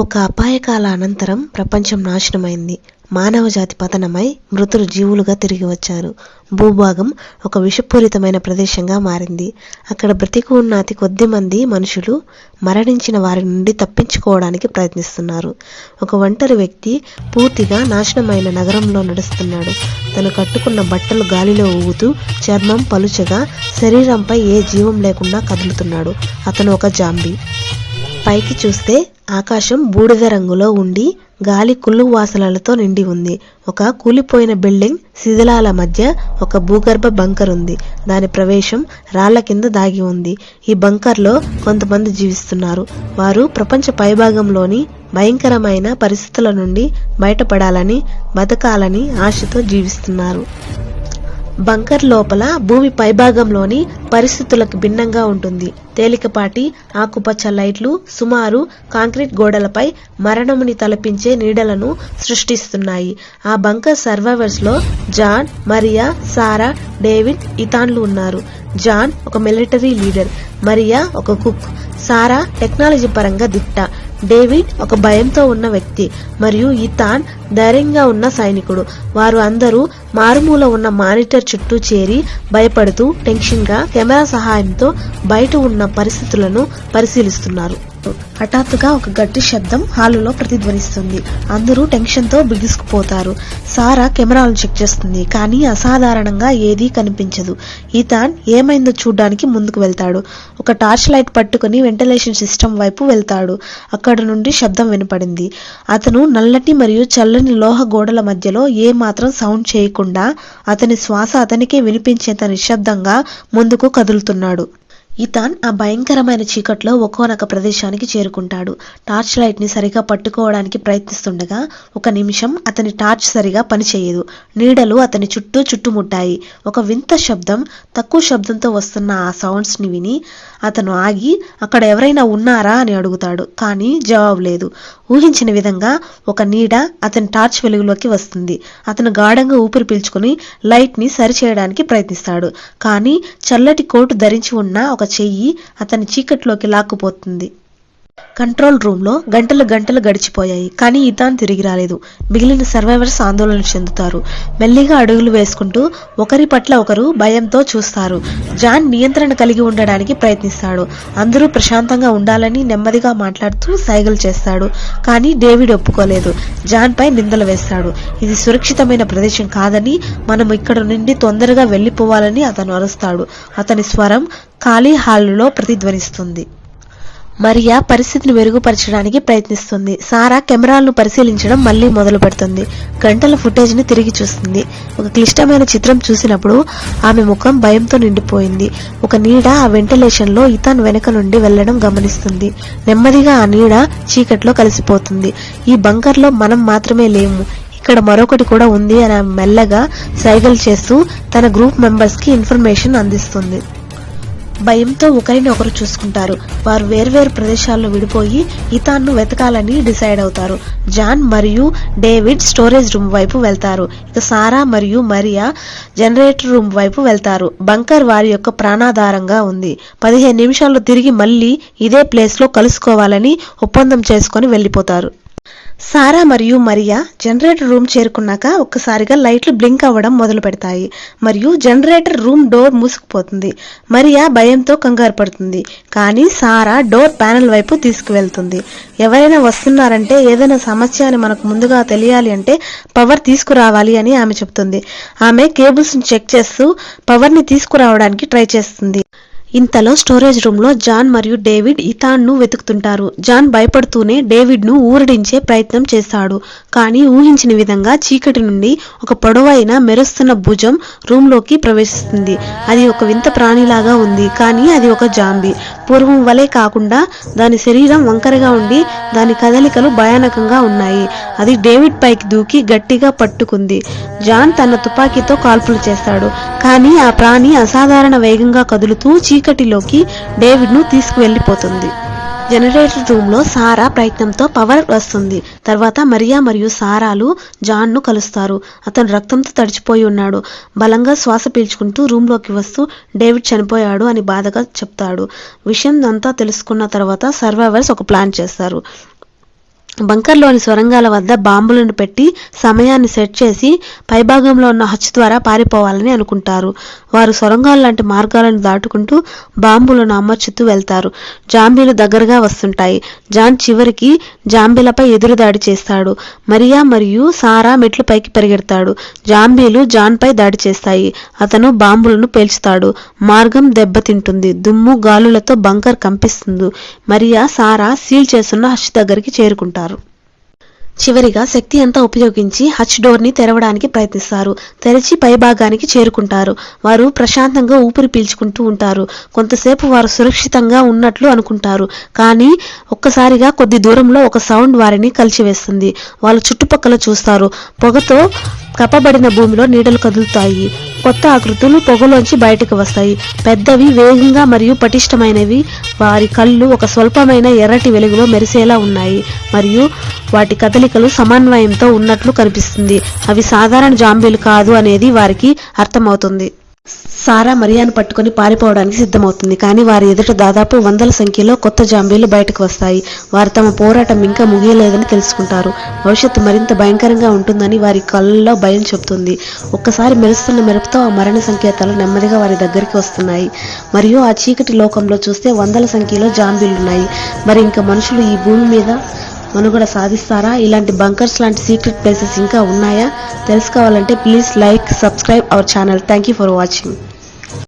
ఒక అపాయకాల అనంతరం ప్రపంచం నాశనమైంది. మానవజాతి పతనమై మృతులు జీవులుగా తిరిగి వచ్చారు. భూభాగం ఒక విషపూరితమైన ప్రదేశంగా మారింది. అక్కడ బ్రతికి ఉన్న అతి కొద్ది మంది మనుషులు మరణించిన వారి నుండి తప్పించుకోవడానికి ప్రయత్నిస్తున్నారు. ఒక ఒంటరి వ్యక్తి పూర్తిగా నాశనమైన నగరంలో నడుస్తున్నాడు. తను కట్టుకున్న బట్టలు గాలిలో ఊగుతూ, చర్మం పలుచగా, శరీరంపై ఏ జీవం లేకుండా కదులుతున్నాడు. అతను ఒక జాంబీ. పైకి చూస్తే ఆకాశం బూడిద రంగులో ఉండి గాలి కుళ్ళు వాసనలతో నిండి ఉంది. ఒక కూలిపోయిన బిల్డింగ్ శిథిలాల మధ్య ఒక భూగర్భ బంకర్ ఉంది. దాని ప్రవేశం రాళ్ల కింద దాగి ఉంది. ఈ బంకర్లో కొంతమంది జీవిస్తున్నారు. వారు ప్రపంచ పైభాగంలోని భయంకరమైన పరిస్థితుల నుండి బయటపడాలని, బతకాలని ఆశతో జీవిస్తున్నారు. బంకర్ లోపల భూమి పైభాగంలోని పరిస్థితులకు భిన్నంగా ఉంటుంది. తేలికపాటి ఆకుపచ్చ లైట్లు సుమారు కాంక్రీట్ గోడలపై మరణముని తలపించే నీడలను సృష్టిస్తున్నాయి. ఆ బంకర్ సర్వైవర్స్ లో జాన్, మరియా, సారా, డేవిడ్, ఇథాన్లు ఉన్నారు. జాన్ ఒక మిలిటరీ లీడర్, మరియా ఒక కుక్, సారా టెక్నాలజీ పరంగా దిట్ట, డేవిడ్ ఒక భయంతో ఉన్న వ్యక్తి మరియు ఇథాన్ ధైర్యంగా ఉన్న సైనికుడు. వారు అందరూ మారుమూల ఉన్న మానిటర్ చుట్టూ చేరి భయపడుతూ టెన్షన్ గా కెమెరా సహాయంతో బయట ఉన్న పరిస్థితులను పరిశీలిస్తున్నారు. హఠాత్తుగా ఒక గట్టి శబ్దం హాలులో ప్రతిధ్వనిస్తుంది. అందరూ టెన్షన్ తో బిగుసుకుపోతారు. సారా కెమెరాలను చెక్ చేస్తుంది, కానీ అసాధారణంగా ఏదీ కనిపించదు. ఇథాన్ ఏమైందో చూడ్డానికి ముందుకు వెళ్తాడు. ఒక టార్చ్ లైట్ పట్టుకుని వెంటిలేషన్ సిస్టమ్ వైపు వెళ్తాడు. అక్కడ నుండి శబ్దం వినపడింది. అతను నల్లటి మరియు చల్లని లోహ గోడల మధ్యలో ఏ మాత్రం సౌండ్ చేయకుండా, అతని శ్వాస అతనికే వినిపించేంత నిశ్శబ్దంగా ముందుకు కదులుతున్నాడు. ఇథాన్ ఆ భయంకరమైన చీకట్లో ఒక్కోనొక ప్రదేశానికి చేరుకుంటాడు. టార్చ్ లైట్ ని సరిగా పట్టుకోవడానికి ప్రయత్నిస్తుండగా ఒక నిమిషం అతని టార్చ్ సరిగా పనిచేయదు. నీడలు అతని చుట్టూ చుట్టుముట్టాయి. ఒక వింత శబ్దం, తక్కువ శబ్దంతో వస్తున్న ఆ సౌండ్స్ ని విని అతను ఆగి అక్కడ ఎవరైనా ఉన్నారా అని అడుగుతాడు. కానీ జవాబు లేదు. ఊహించిన విధంగా ఒక నీడ అతని టార్చ్ వెలుగులోకి వస్తుంది. అతను గాఢంగా ఊపిరి పీల్చుకుని లైట్ ని సరిచేయడానికి ప్రయత్నిస్తాడు. కానీ చల్లటి కోటు ధరించి ఉన్న ఒక చెయ్యి అతని చీకట్లోకి లాక్కుపోతుంది. కంట్రోల్ రూమ్ లో గంటలు గడిచిపోయాయి, కానీ ఇథాన్ తిరిగి రాలేదు. మిగిలిన సర్వైవర్స్ ఆందోళన చెందుతారు. మెల్లిగా అడుగులు వేసుకుంటూ ఒకరి పట్ల ఒకరు భయంతో చూస్తారు. జాన్ నియంత్రణ కలిగి ఉండడానికి ప్రయత్నిస్తాడు. అందరూ ప్రశాంతంగా ఉండాలని నెమ్మదిగా మాట్లాడుతూ సైగలు చేస్తాడు. కానీ డేవిడ్ ఒప్పుకోలేదు. జాన్ పై నిందలు వేస్తాడు. ఇది సురక్షితమైన ప్రదేశం కాదని, మనం ఇక్కడ నుండి తొందరగా వెళ్లిపోవాలని అతను అరుస్తాడు. అతని స్వరం ఖాళీ హాలులో ప్రతిధ్వనిస్తుంది. మరియా పరిస్థితిని మెరుగుపరచడానికి ప్రయత్నిస్తుంది. సారా కెమెరాలను పరిశీలించడం మళ్లీ మొదలు పెడుతుంది. గంటల ఫుటేజ్ ని తిరిగి చూస్తుంది. ఒక క్లిష్టమైన చిత్రం చూసినప్పుడు ఆమె ముఖం భయంతో నిండిపోయింది. ఒక నీడ ఆ వెంటిలేషన్ లో ఇథాన్ వెనక నుండి వెళ్లడం గమనిస్తుంది. నెమ్మదిగా ఆ నీడ చీకట్లో కలిసిపోతుంది. ఈ బంకర్ లో మనం మాత్రమే లేము, ఇక్కడ మరొకటి కూడా ఉంది అని మెల్లగా సైగలు చేస్తూ తన గ్రూప్ మెంబర్స్ కి ఇన్ఫర్మేషన్ అందిస్తుంది. భయంతో ఒకరిని ఒకరు చూసుకుంటారు. వారు వేర్వేరు ప్రదేశాల్లో విడిపోయి ఇథాన్ను వెతకాలని డిసైడ్ అవుతారు. జాన్ మరియు డేవిడ్ స్టోరేజ్ రూమ్ వైపు వెళ్తారు. ఇక సారా మరియు మరియా జనరేటర్ రూమ్ వైపు వెళ్తారు. బంకర్ వారి యొక్క ప్రాణాధారంగా ఉంది. 15 నిమిషాల్లో తిరిగి మళ్లీ ఇదే ప్లేస్ లో కలుసుకోవాలని ఒప్పందం చేసుకుని వెళ్లిపోతారు. సారా మరియు మరియా జనరేటర్ రూమ్ చేరుకున్నాక ఒక్కసారిగా లైట్లు బ్లింక్ అవ్వడం మొదలు పెడతాయి మరియు జనరేటర్ రూమ్ డోర్ మూసుకుపోతుంది. మరియా భయంతో కంగారు పడుతుంది. కానీ సారా డోర్ ప్యానెల్ వైపు తీసుకువెళ్తుంది. ఎవరైనా వస్తున్నారంటే, ఏదైనా సమస్య అని మనకు ముందుగా తెలియాలి అంటే పవర్ తీసుకురావాలి అని ఆమె చెప్తుంది. ఆమె కేబుల్స్ ని చెక్ చేస్తూ పవర్ ని తీసుకురావడానికి ట్రై చేస్తుంది. ఇంతలో స్టోరేజ్ రూమ్ లో జాన్ మరియు డేవిడ్ ఇథాన్ ను వెతుకుతుంటారు. జాన్ భయపడుతూనే డేవిడ్ ను ఊరడించే ప్రయత్నం చేస్తాడు. కానీ ఊహించిన విధంగా చీకటి నుండి ఒక పొడవైన మెరుస్తున్న భుజం రూమ్ లోకి ప్రవేశిస్తుంది. అది ఒక వింత ప్రాణిలాగా ఉంది, కానీ అది ఒక జాంబీ. పూర్వం వలె కాకుండా దాని శరీరం వంకరగా ఉండి దాని కదలికలు భయానకంగా ఉన్నాయి. అది డేవిడ్ పైకి దూకి గట్టిగా పట్టుకుంది. జాన్ తన తుపాకీతో కాల్పులు చేస్తాడు, కానీ ఆ ప్రాణి అసాధారణ వేగంగా కదులుతూ చీకటిలోకి డేవిడ్ ను తీసుకువెళ్లిపోతుంది. జనరేటర్ రూమ్ లో సారా ప్రయత్నంతో పవర్ వస్తుంది. తర్వాత మరియా మరియు సారాలు జాన్ ను కలుస్తారు. అతను రక్తంతో తడిచిపోయి ఉన్నాడు. బలంగా శ్వాస పీల్చుకుంటూ రూమ్ లోకి వస్తూ డేవిడ్ చనిపోయాడు అని బాధగా చెప్తాడు. విషయం అంతా తెలుసుకున్న తర్వాత సర్వైవర్స్ ఒక ప్లాన్ చేస్తారు. బంకర్లోని సొరంగాల వద్ద బాంబులను పెట్టి సమయాన్ని సెట్ చేసి పైభాగంలో ఉన్న హచ్ ద్వారా పారిపోవాలని అనుకుంటారు. వారు సొరంగాలు లాంటి మార్గాలను దాటుకుంటూ బాంబులను అమర్చుతూ వెళ్తారు. జాంబీలు దగ్గరగా వస్తుంటాయి. జాన్ చివరికి జాంబీలపై ఎదురుదాడి చేస్తాడు. మరియా మరియు సారా మెట్లు పైకి పరిగెడతాడు. జాంబీలు జాన్పై దాడి చేస్తాయి. అతను బాంబులను పేల్చుతాడు. మార్గం దెబ్బతింటుంది. దుమ్ము గాలులతో బంకర్ కంపిస్తుంది. మరియా సారా సీల్ చేస్తున్న హచ్ దగ్గరికి చేరుకుంటారు. చివరిగా శక్తి అంతా ఉపయోగించి హచ్ డోర్ ని తెరవడానికి ప్రయత్నిస్తారు. తెరిచి పైభాగానికి చేరుకుంటారు. వారు ప్రశాంతంగా ఊపిరి పీల్చుకుంటూ ఉంటారు. కొంతసేపు వారు సురక్షితంగా ఉన్నట్లు అనుకుంటారు. కానీ ఒక్కసారిగా కొద్ది దూరంలో ఒక సౌండ్ వారిని కలిచివేస్తుంది. వాళ్ళు చుట్టుపక్కల చూస్తారు. పొగతో కప్పబడిన భూమిలో నీడలు కదులుతాయి. కొత్త ఆకృతులు పొగలోంచి బయటకు వస్తాయి. పెద్దవి, వేగంగా మరియు పటిష్టమైనవి. వారి కళ్ళు ఒక స్వల్పమైన ఎర్రటి వెలుగులో మెరిసేలా ఉన్నాయి మరియు వాటి కదలికలు సమన్వయంతో ఉన్నట్లు కనిపిస్తుంది. అవి సాధారణ జాంబీలు కాదు అనేది వారికి అర్థమవుతుంది. సారా మరియాను పట్టుకుని పారిపోవడానికి సిద్ధమవుతుంది. కానీ వారి ఎదుట దాదాపు 100ల సంఖ్యలో కొత్త జాంబీలు బయటకు వస్తాయి. వారు తమ పోరాటం ఇంకా ముగియలేదని తెలుసుకుంటారు. భవిష్యత్తు మరింత భయంకరంగా ఉంటుందని వారి కళ్ళల్లో భయం చెబుతుంది. ఒక్కసారి మెరుస్తున్న మెరుపుతో ఆ మరణ సంకేతాలు నెమ్మదిగా వారి దగ్గరికి వస్తున్నాయి. మరియు ఆ చీకటి లోకంలో చూస్తే 100ల సంఖ్యలో జాంబీలున్నాయి. మరి ఇంకా మనుషులు ఈ భూమి మీద మనుగడ సాధిస్తారా? ఇలాంటి బంకర్స్ లాంటి సీక్రెట్ ప్లేసెస్ ఇంకా ఉన్నాయా? తెలుసుకోవాలంటే please like, subscribe our channel. Thank you for watching.